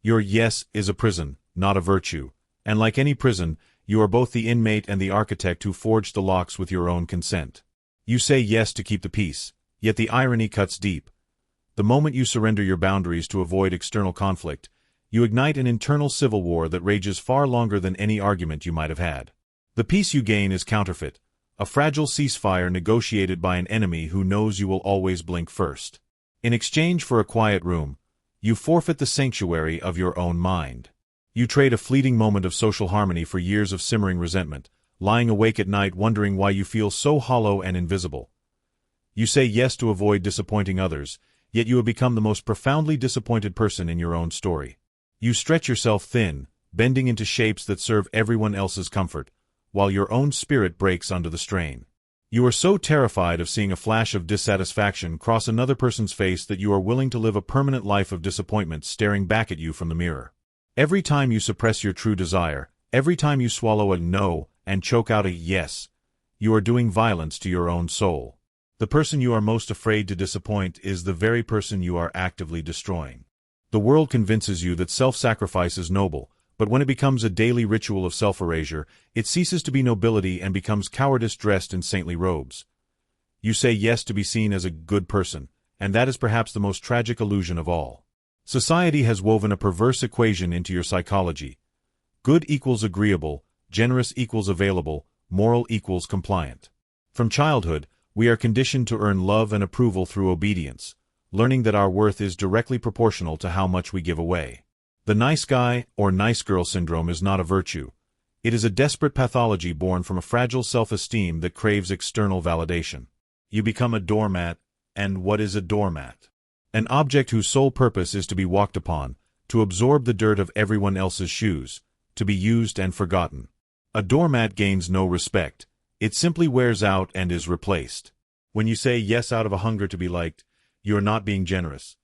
Your yes is a prison, not a virtue, and like any prison, you are both the inmate and the architect who forged the locks with your own consent. You say yes to keep the peace, yet the irony cuts deep. The moment you surrender your boundaries to avoid external conflict, you ignite an internal civil war that rages far longer than any argument you might have had. The peace you gain is counterfeit, a fragile ceasefire negotiated by an enemy who knows you will always blink first. In exchange for a quiet room, you forfeit the sanctuary of your own mind. You trade a fleeting moment of social harmony for years of simmering resentment, lying awake at night wondering why you feel so hollow and invisible. You say yes to avoid disappointing others, yet you have become the most profoundly disappointed person in your own story. You stretch yourself thin, bending into shapes that serve everyone else's comfort, while your own spirit breaks under the strain. You are so terrified of seeing a flash of dissatisfaction cross another person's face that you are willing to live a permanent life of disappointment staring back at you from the mirror. Every time you suppress your true desire, every time you swallow a no and choke out a yes, you are doing violence to your own soul. The person you are most afraid to disappoint is the very person you are actively destroying. The world convinces you that self-sacrifice is noble, but when it becomes a daily ritual of self-erasure, it ceases to be nobility and becomes cowardice dressed in saintly robes. You say yes to be seen as a good person, and that is perhaps the most tragic illusion of all. Society has woven a perverse equation into your psychology. Good equals agreeable, generous equals available, moral equals compliant. From childhood, we are conditioned to earn love and approval through obedience, learning that our worth is directly proportional to how much we give away. The nice guy or nice girl syndrome is not a virtue. It is a desperate pathology born from a fragile self-esteem that craves external validation. You become a doormat, and what is a doormat? An object whose sole purpose is to be walked upon, to absorb the dirt of everyone else's shoes, to be used and forgotten. A doormat gains no respect. It simply wears out and is replaced. When you say yes out of a hunger to be liked, you are not being generous.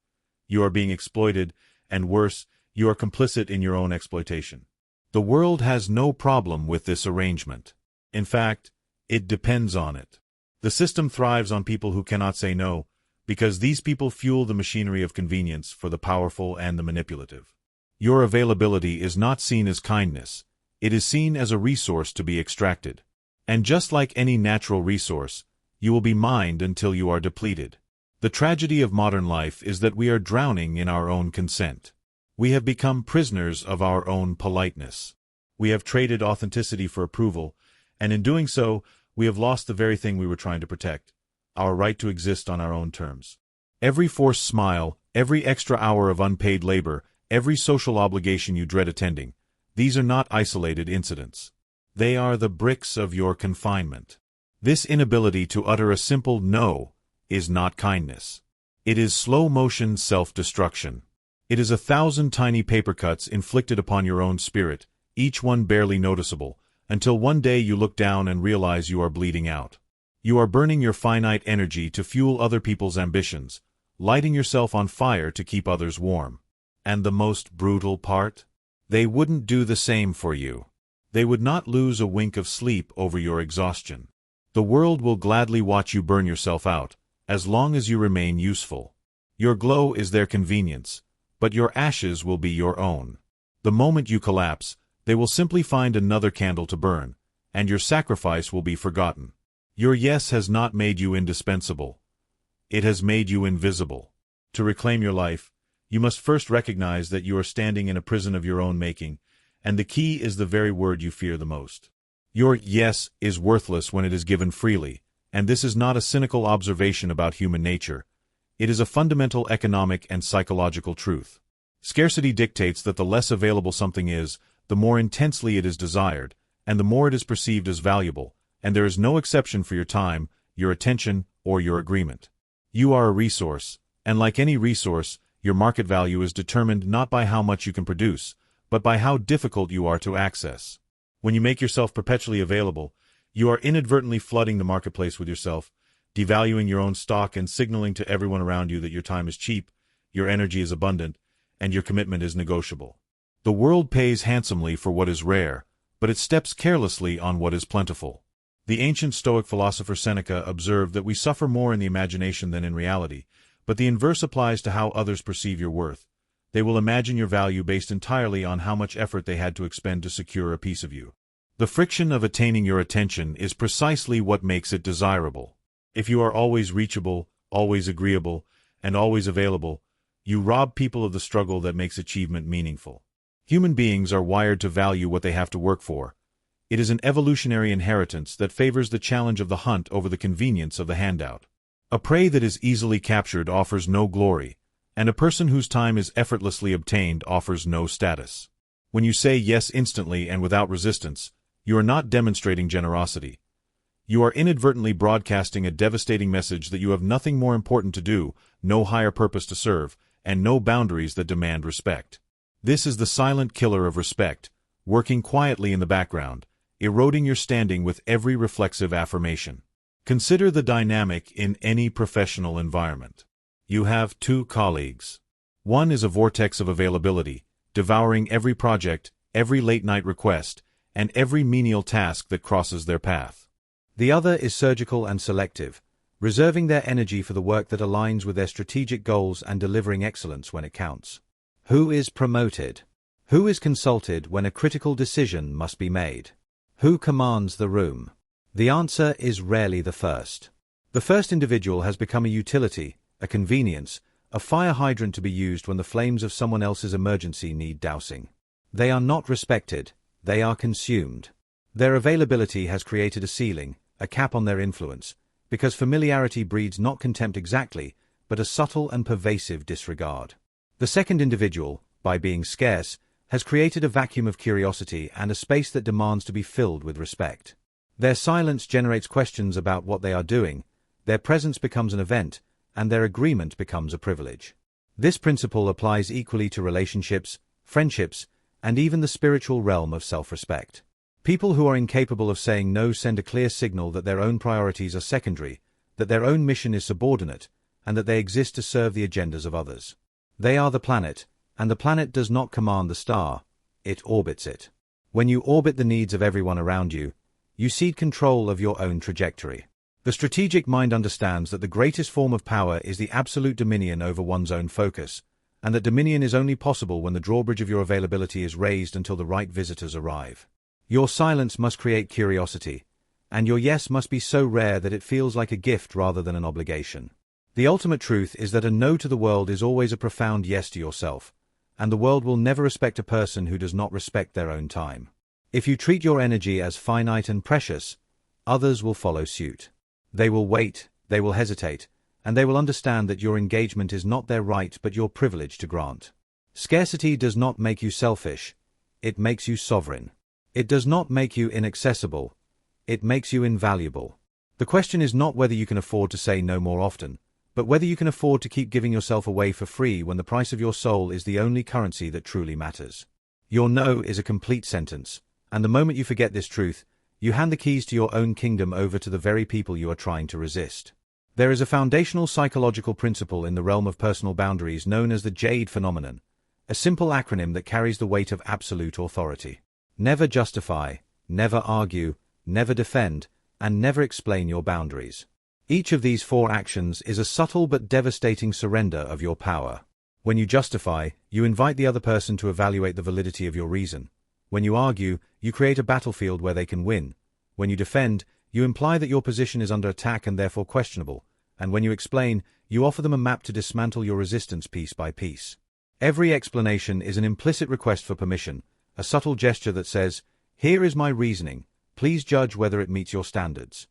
You are being exploited, and worse, you are complicit in your own exploitation. The world has no problem with this arrangement. In fact, it depends on it. The system thrives on people who cannot say no, because these people fuel the machinery of convenience for the powerful and the manipulative. Your availability is not seen as kindness. It is seen as a resource to be extracted. And just like any natural resource, you will be mined until you are depleted. The tragedy of modern life is that we are drowning in our own consent. We have become prisoners of our own politeness. We have traded authenticity for approval, and in doing so, we have lost the very thing we were trying to protect, our right to exist on our own terms. Every forced smile, every extra hour of unpaid labor, every social obligation you dread attending, these are not isolated incidents. They are the bricks of your confinement. This inability to utter a simple no is not kindness. It is slow-motion self-destruction. It is 1,000 tiny paper cuts inflicted upon your own spirit, each one barely noticeable, until one day you look down and realize you are bleeding out. You are burning your finite energy to fuel other people's ambitions, lighting yourself on fire to keep others warm. And the most brutal part? They wouldn't do the same for you. They would not lose a wink of sleep over your exhaustion. The world will gladly watch you burn yourself out, as long as you remain useful. Your glow is their convenience, but your ashes will be your own. The moment you collapse, they will simply find another candle to burn, and your sacrifice will be forgotten. Your yes has not made you indispensable. It has made you invisible. To reclaim your life, you must first recognize that you are standing in a prison of your own making, and the key is the very word you fear the most. Your yes is worthless when it is given freely, and this is not a cynical observation about human nature. It is a fundamental economic and psychological truth. Scarcity dictates that the less available something is, the more intensely it is desired, and the more it is perceived as valuable, and there is no exception for your time, your attention, or your agreement. You are a resource, and like any resource, your market value is determined not by how much you can produce, but by how difficult you are to access. When you make yourself perpetually available, you are inadvertently flooding the marketplace with yourself, devaluing your own stock and signaling to everyone around you that your time is cheap, your energy is abundant, and your commitment is negotiable. The world pays handsomely for what is rare, but it steps carelessly on what is plentiful. The ancient Stoic philosopher Seneca observed that we suffer more in the imagination than in reality, but the inverse applies to how others perceive your worth. They will imagine your value based entirely on how much effort they had to expend to secure a piece of you. The friction of attaining your attention is precisely what makes it desirable. If you are always reachable, always agreeable, and always available, you rob people of the struggle that makes achievement meaningful. Human beings are wired to value what they have to work for. It is an evolutionary inheritance that favors the challenge of the hunt over the convenience of the handout. A prey that is easily captured offers no glory, and a person whose time is effortlessly obtained offers no status. When you say yes instantly and without resistance, you are not demonstrating generosity. You are inadvertently broadcasting a devastating message that you have nothing more important to do, no higher purpose to serve, and no boundaries that demand respect. This is the silent killer of respect, working quietly in the background, eroding your standing with every reflexive affirmation. Consider the dynamic in any professional environment. You have two colleagues. One is a vortex of availability, devouring every project, every late-night request, and every menial task that crosses their path. The other is surgical and selective, reserving their energy for the work that aligns with their strategic goals and delivering excellence when it counts. Who is promoted? Who is consulted when a critical decision must be made? Who commands the room? The answer is rarely the first. The first individual has become a utility, a convenience, a fire hydrant to be used when the flames of someone else's emergency need dousing. They are not respected, they are consumed. Their availability has created a ceiling, a cap on their influence, because familiarity breeds not contempt exactly, but a subtle and pervasive disregard. The second individual, by being scarce, has created a vacuum of curiosity and a space that demands to be filled with respect. Their silence generates questions about what they are doing, their presence becomes an event, and their agreement becomes a privilege. This principle applies equally to relationships, friendships, and even the spiritual realm of self-respect. People who are incapable of saying no send a clear signal that their own priorities are secondary, that their own mission is subordinate, and that they exist to serve the agendas of others. They are the planet, and the planet does not command the star, it orbits it. When you orbit the needs of everyone around you, you cede control of your own trajectory. The strategic mind understands that the greatest form of power is the absolute dominion over one's own focus, and that dominion is only possible when the drawbridge of your availability is raised until the right visitors arrive. Your silence must create curiosity, and your yes must be so rare that it feels like a gift rather than an obligation. The ultimate truth is that a no to the world is always a profound yes to yourself, and the world will never respect a person who does not respect their own time. If you treat your energy as finite and precious, others will follow suit. They will wait, they will hesitate, and they will understand that your engagement is not their right but your privilege to grant. Scarcity does not make you selfish, it makes you sovereign. It does not make you inaccessible, it makes you invaluable. The question is not whether you can afford to say no more often, but whether you can afford to keep giving yourself away for free when the price of your soul is the only currency that truly matters. Your no is a complete sentence, and the moment you forget this truth, you hand the keys to your own kingdom over to the very people you are trying to resist. There is a foundational psychological principle in the realm of personal boundaries known as the Jade phenomenon, a simple acronym that carries the weight of absolute authority. Never justify, never argue, never defend, and never explain your boundaries. Each of these four actions is a subtle but devastating surrender of your power. When you justify, you invite the other person to evaluate the validity of your reason. When you argue, you create a battlefield where they can win. When you defend, you imply that your position is under attack and therefore questionable. And when you explain, you offer them a map to dismantle your resistance piece by piece. Every explanation is an implicit request for permission, a subtle gesture that says, "Here is my reasoning, please judge whether it meets your standards."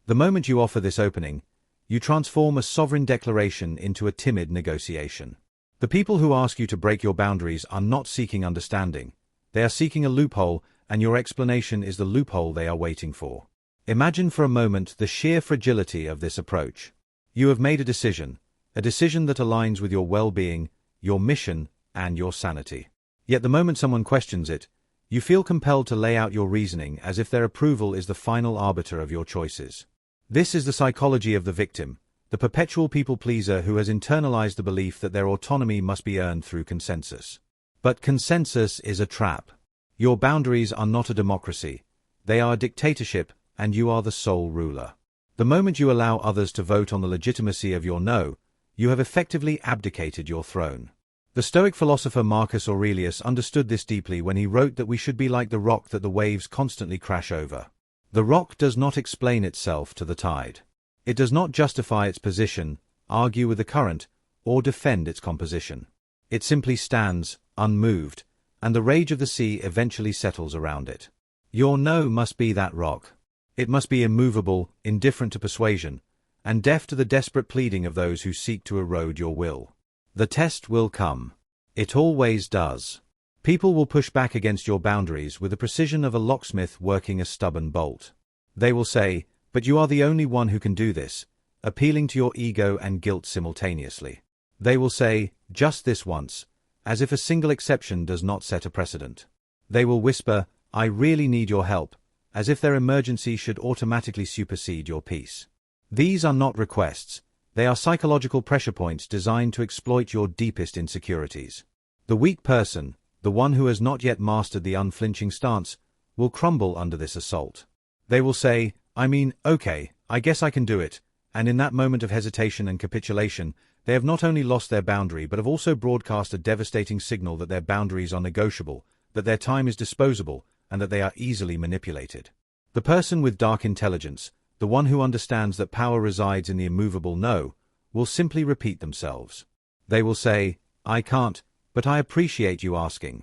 The moment you offer this opening, you transform a sovereign declaration into a timid negotiation. The people who ask you to break your boundaries are not seeking understanding. They are seeking a loophole, and your explanation is the loophole they are waiting for. Imagine for a moment the sheer fragility of this approach. You have made a decision that aligns with your well-being, your mission, and your sanity. Yet the moment someone questions it, you feel compelled to lay out your reasoning as if their approval is the final arbiter of your choices. This is the psychology of the victim, the perpetual people-pleaser who has internalized the belief that their autonomy must be earned through consensus. But consensus is a trap. Your boundaries are not a democracy. They are a dictatorship, and you are the sole ruler. The moment you allow others to vote on the legitimacy of your no, you have effectively abdicated your throne. The Stoic philosopher Marcus Aurelius understood this deeply when he wrote that we should be like the rock that the waves constantly crash over. The rock does not explain itself to the tide. It does not justify its position, argue with the current, or defend its composition. It simply stands, unmoved, and the rage of the sea eventually settles around it. Your no must be that rock. It must be immovable, indifferent to persuasion, and deaf to the desperate pleading of those who seek to erode your will. The test will come. It always does. People will push back against your boundaries with the precision of a locksmith working a stubborn bolt. They will say, "But you are the only one who can do this," appealing to your ego and guilt simultaneously. They will say, "Just this once," as if a single exception does not set a precedent. They will whisper, "I really need your help," as if their emergency should automatically supersede your peace. These are not requests. They are psychological pressure points designed to exploit your deepest insecurities. The weak person, the one who has not yet mastered the unflinching stance, will crumble under this assault. They will say, "Okay, I guess I can do it," and in that moment of hesitation and capitulation, they have not only lost their boundary but have also broadcast a devastating signal that their boundaries are negotiable, that their time is disposable, and that they are easily manipulated. The person with dark intelligence, the one who understands that power resides in the immovable no, will simply repeat themselves. They will say, "I can't, but I appreciate you asking."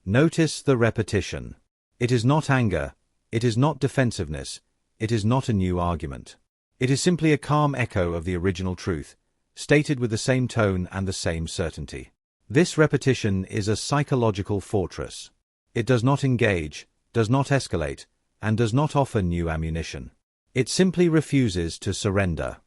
Notice the repetition. It is not anger, it is not defensiveness, it is not a new argument. It is simply a calm echo of the original truth, stated with the same tone and the same certainty. This repetition is a psychological fortress. It does not engage, does not escalate, and does not offer new ammunition. It simply refuses to surrender.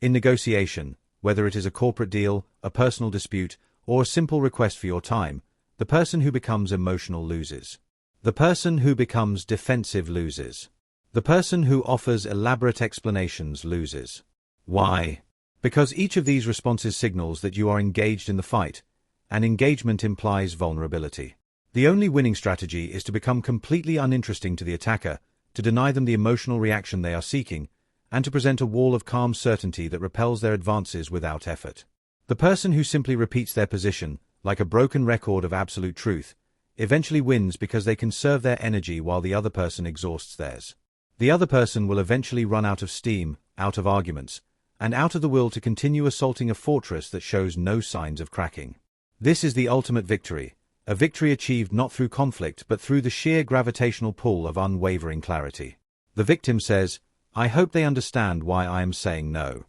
In negotiation, whether it is a corporate deal, a personal dispute, or a simple request for your time, the person who becomes emotional loses. The person who becomes defensive loses. The person who offers elaborate explanations loses. Why? Because each of these responses signals that you are engaged in the fight, and engagement implies vulnerability. The only winning strategy is to become completely uninteresting to the attacker, to deny them the emotional reaction they are seeking, and to present a wall of calm certainty that repels their advances without effort. The person who simply repeats their position, like a broken record of absolute truth, eventually wins because they conserve their energy while the other person exhausts theirs. The other person will eventually run out of steam, out of arguments, and out of the will to continue assaulting a fortress that shows no signs of cracking. This is the ultimate victory, a victory achieved not through conflict but through the sheer gravitational pull of unwavering clarity. The victim says, "I hope they understand why I am saying no."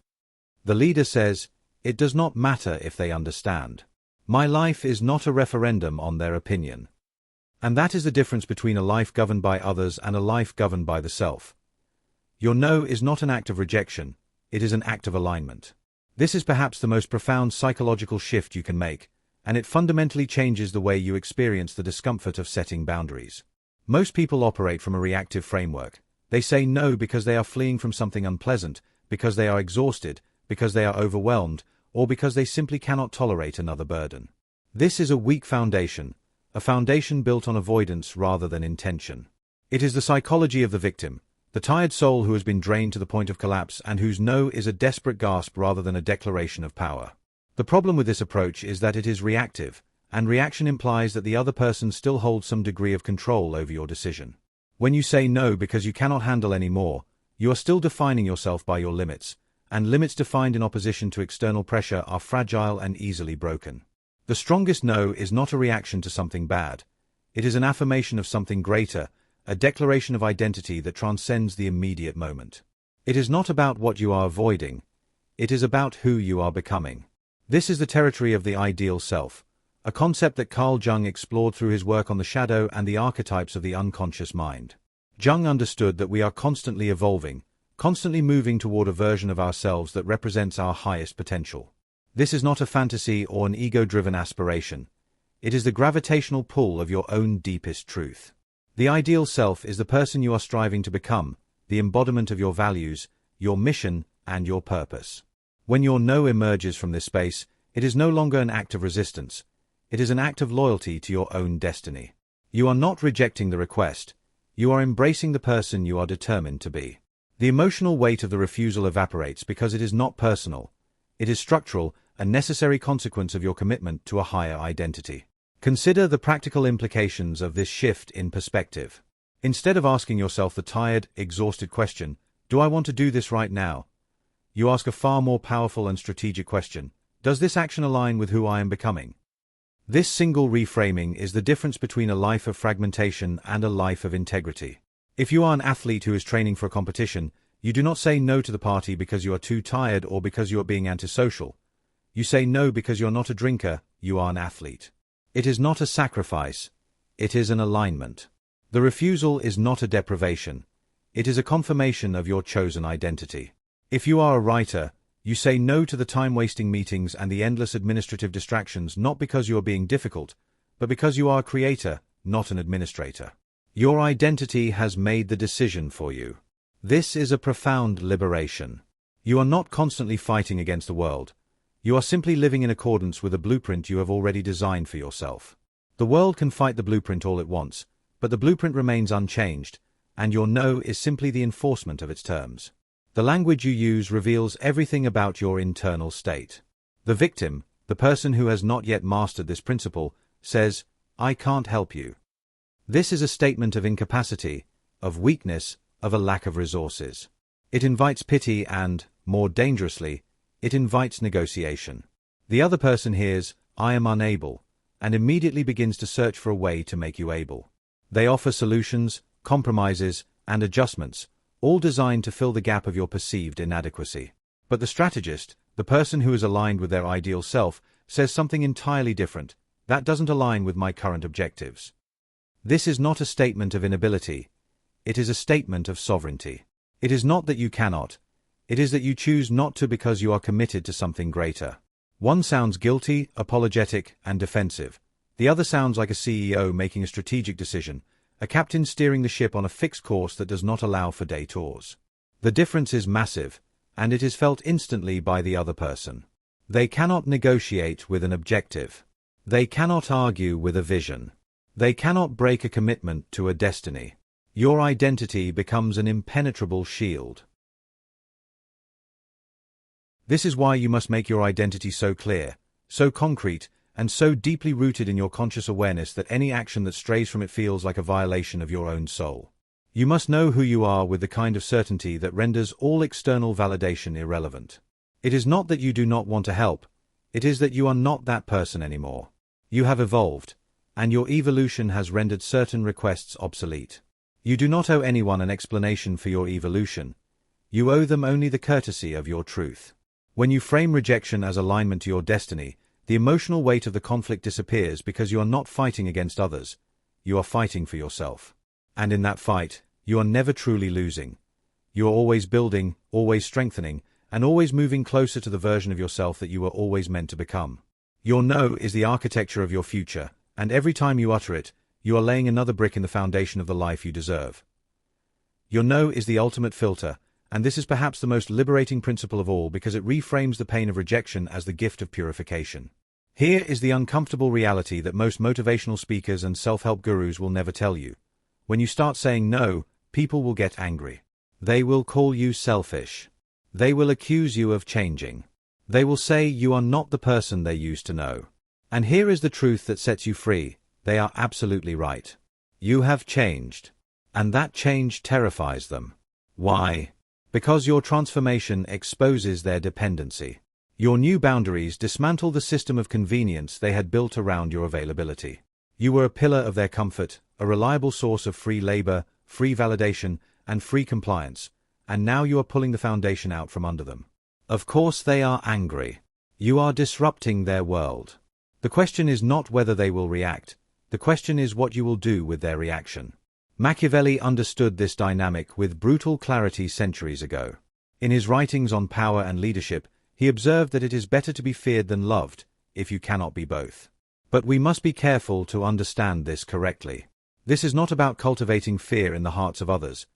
The leader says, "It does not matter if they understand. My life is not a referendum on their opinion." And that is the difference between a life governed by others and a life governed by the self. Your no is not an act of rejection, it is an act of alignment. This is perhaps the most profound psychological shift you can make, and it fundamentally changes the way you experience the discomfort of setting boundaries. Most people operate from a reactive framework. They say no because they are fleeing from something unpleasant, because they are exhausted, because they are overwhelmed, or because they simply cannot tolerate another burden. This is a weak foundation, a foundation built on avoidance rather than intention. It is the psychology of the victim, the tired soul who has been drained to the point of collapse and whose no is a desperate gasp rather than a declaration of power. The problem with this approach is that it is reactive, and reaction implies that the other person still holds some degree of control over your decision. When you say no because you cannot handle any more, you are still defining yourself by your limits, and limits defined in opposition to external pressure are fragile and easily broken. The strongest no is not a reaction to something bad. It is an affirmation of something greater, a declaration of identity that transcends the immediate moment. It is not about what you are avoiding. It is about who you are becoming. This is the territory of the ideal self, a concept that Carl Jung explored through his work on the shadow and the archetypes of the unconscious mind. Jung understood that we are constantly evolving, constantly moving toward a version of ourselves that represents our highest potential. This is not a fantasy or an ego-driven aspiration. It is the gravitational pull of your own deepest truth. The ideal self is the person you are striving to become, the embodiment of your values, your mission, and your purpose. When your no emerges from this space, it is no longer an act of resistance. It is an act of loyalty to your own destiny. You are not rejecting the request. You are embracing the person you are determined to be. The emotional weight of the refusal evaporates because it is not personal. It is structural, a necessary consequence of your commitment to a higher identity. Consider the practical implications of this shift in perspective. Instead of asking yourself the tired, exhausted question, "Do I want to do this right now?" you ask a far more powerful and strategic question, "Does this action align with who I am becoming?" This single reframing is the difference between a life of fragmentation and a life of integrity. If you are an athlete who is training for a competition, you do not say no to the party because you are too tired or because you are being antisocial. You say no because you are not a drinker, you are an athlete. It is not a sacrifice, it is an alignment. The refusal is not a deprivation, it is a confirmation of your chosen identity. If you are a writer, you say no to the time-wasting meetings and the endless administrative distractions not because you are being difficult, but because you are a creator, not an administrator. Your identity has made the decision for you. This is a profound liberation. You are not constantly fighting against the world. You are simply living in accordance with a blueprint you have already designed for yourself. The world can fight the blueprint all it wants, but the blueprint remains unchanged, and your no is simply the enforcement of its terms. The language you use reveals everything about your internal state. The victim, the person who has not yet mastered this principle, says, "I can't help you." This is a statement of incapacity, of weakness, of a lack of resources. It invites pity and, more dangerously, it invites negotiation. The other person hears, "I am unable," and immediately begins to search for a way to make you able. They offer solutions, compromises, and adjustments, all designed to fill the gap of your perceived inadequacy. But the strategist, the person who is aligned with their ideal self, says something entirely different. "That doesn't align with my current objectives." This is not a statement of inability. It is a statement of sovereignty. It is not that you cannot. It is that you choose not to because you are committed to something greater. One sounds guilty, apologetic, and defensive. The other sounds like a CEO making a strategic decision, a captain steering the ship on a fixed course that does not allow for detours. The difference is massive, and it is felt instantly by the other person. They cannot negotiate with an objective. They cannot argue with a vision. They cannot break a commitment to a destiny. Your identity becomes an impenetrable shield. This is why you must make your identity so clear, so concrete, and so deeply rooted in your conscious awareness that any action that strays from it feels like a violation of your own soul. You must know who you are with the kind of certainty that renders all external validation irrelevant. It is not that you do not want to help, it is that you are not that person anymore. You have evolved, and your evolution has rendered certain requests obsolete. You do not owe anyone an explanation for your evolution. You owe them only the courtesy of your truth. When you frame rejection as alignment to your destiny, the emotional weight of the conflict disappears because you are not fighting against others. You are fighting for yourself. And in that fight, you are never truly losing. You are always building, always strengthening, and always moving closer to the version of yourself that you were always meant to become. Your no is the architecture of your future, and every time you utter it, you are laying another brick in the foundation of the life you deserve. Your no is the ultimate filter, and this is perhaps the most liberating principle of all because it reframes the pain of rejection as the gift of purification. Here is the uncomfortable reality that most motivational speakers and self-help gurus will never tell you. When you start saying no, people will get angry. They will call you selfish. They will accuse you of changing. They will say you are not the person they used to know. And here is the truth that sets you free. They are absolutely right. You have changed. And that change terrifies them. Why? Because your transformation exposes their dependency. Your new boundaries dismantle the system of convenience they had built around your availability. You were a pillar of their comfort, a reliable source of free labor, free validation, and free compliance, and now you are pulling the foundation out from under them. Of course they are angry. You are disrupting their world. The question is not whether they will react. The question is what you will do with their reaction. Machiavelli understood this dynamic with brutal clarity centuries ago. In his writings on power and leadership, he observed that it is better to be feared than loved, if you cannot be both. But we must be careful to understand this correctly. This is not about cultivating fear in the hearts of others.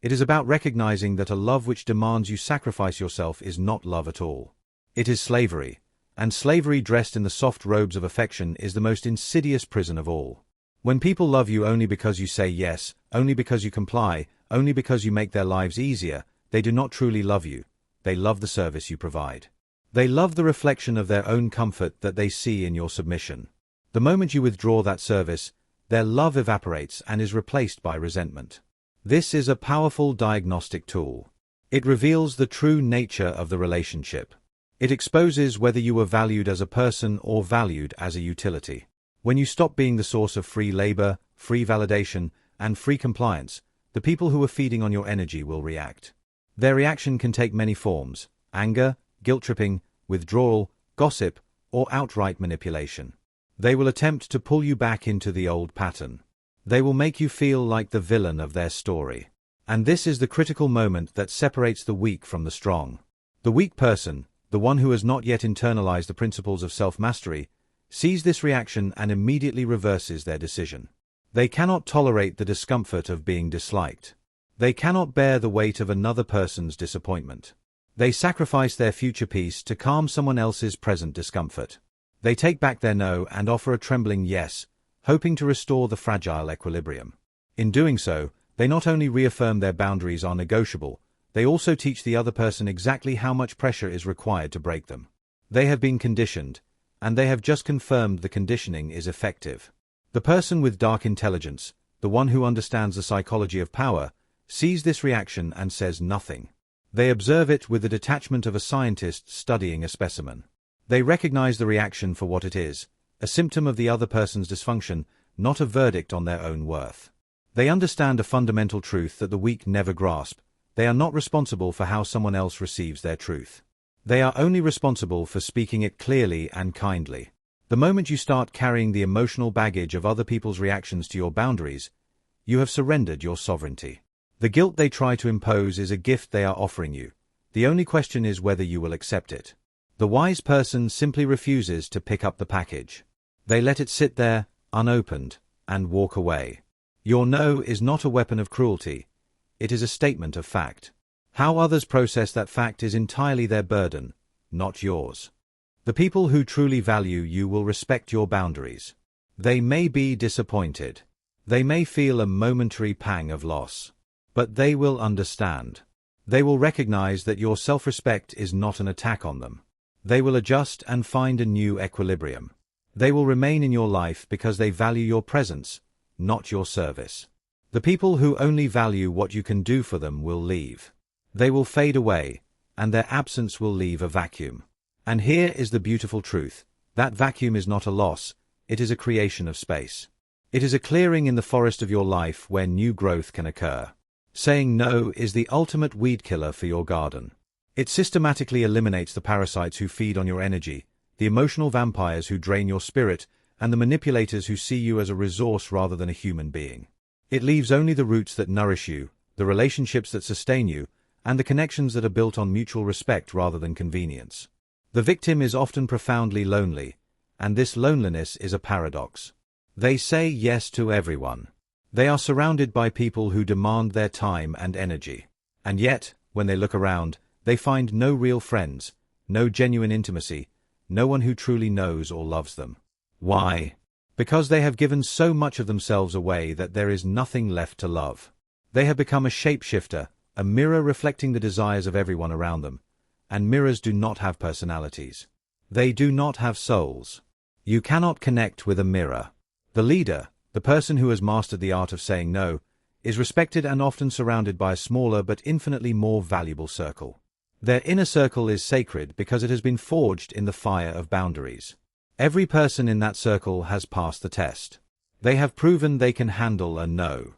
It is about recognizing that a love which demands you sacrifice yourself is not love at all. It is slavery, and slavery dressed in the soft robes of affection is the most insidious prison of all. When people love you only because you say yes, only because you comply, only because you make their lives easier, they do not truly love you. They love the service you provide. They love the reflection of their own comfort that they see in your submission. The moment you withdraw that service, their love evaporates and is replaced by resentment. This is a powerful diagnostic tool. It reveals the true nature of the relationship. It exposes whether you were valued as a person or valued as a utility. When you stop being the source of free labor, free validation, and free compliance, the people who are feeding on your energy will react. Their reaction can take many forms: anger, guilt-tripping, withdrawal, gossip, or outright manipulation. They will attempt to pull you back into the old pattern. They will make you feel like the villain of their story. And this is the critical moment that separates the weak from the strong. The weak person, the one who has not yet internalized the principles of self-mastery, sees this reaction and immediately reverses their decision. They cannot tolerate the discomfort of being disliked. They cannot bear the weight of another person's disappointment. They sacrifice their future peace to calm someone else's present discomfort. They take back their no and offer a trembling yes, hoping to restore the fragile equilibrium. In doing so, they not only reaffirm their boundaries are negotiable, they also teach the other person exactly how much pressure is required to break them. They have been conditioned, and they have just confirmed the conditioning is effective. The person with dark intelligence, the one who understands the psychology of power, sees this reaction and says nothing. They observe it with the detachment of a scientist studying a specimen. They recognize the reaction for what it is, a symptom of the other person's dysfunction, not a verdict on their own worth. They understand a fundamental truth that the weak never grasp: they are not responsible for how someone else receives their truth. They are only responsible for speaking it clearly and kindly. The moment you start carrying the emotional baggage of other people's reactions to your boundaries, you have surrendered your sovereignty. The guilt they try to impose is a gift they are offering you. The only question is whether you will accept it. The wise person simply refuses to pick up the package. They let it sit there, unopened, and walk away. Your no is not a weapon of cruelty. It is a statement of fact. How others process that fact is entirely their burden, not yours. The people who truly value you will respect your boundaries. They may be disappointed. They may feel a momentary pang of loss. But they will understand. They will recognize that your self-respect is not an attack on them. They will adjust and find a new equilibrium. They will remain in your life because they value your presence, not your service. The people who only value what you can do for them will leave. They will fade away, and their absence will leave a vacuum. And here is the beautiful truth: that vacuum is not a loss, it is a creation of space. It is a clearing in the forest of your life where new growth can occur. Saying no is the ultimate weed killer for your garden. It systematically eliminates the parasites who feed on your energy, the emotional vampires who drain your spirit, and the manipulators who see you as a resource rather than a human being. It leaves only the roots that nourish you, the relationships that sustain you, and the connections that are built on mutual respect rather than convenience. The victim is often profoundly lonely, and this loneliness is a paradox. They say yes to everyone. They are surrounded by people who demand their time and energy. And yet, when they look around, they find no real friends, no genuine intimacy, no one who truly knows or loves them. Why? Because they have given so much of themselves away that there is nothing left to love. They have become a shapeshifter, a mirror reflecting the desires of everyone around them. And mirrors do not have personalities. They do not have souls. You cannot connect with a mirror. The leader, the person who has mastered the art of saying no, is respected and often surrounded by a smaller but infinitely more valuable circle. Their inner circle is sacred because it has been forged in the fire of boundaries. Every person in that circle has passed the test. They have proven they can handle a no.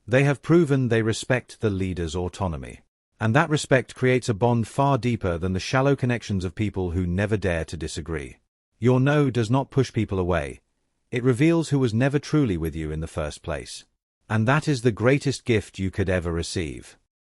They have proven they respect the leader's autonomy. And that respect creates a bond far deeper than the shallow connections of people who never dare to disagree. Your no does not push people away. It reveals who was never truly with you in the first place. And that is the greatest gift you could ever receive.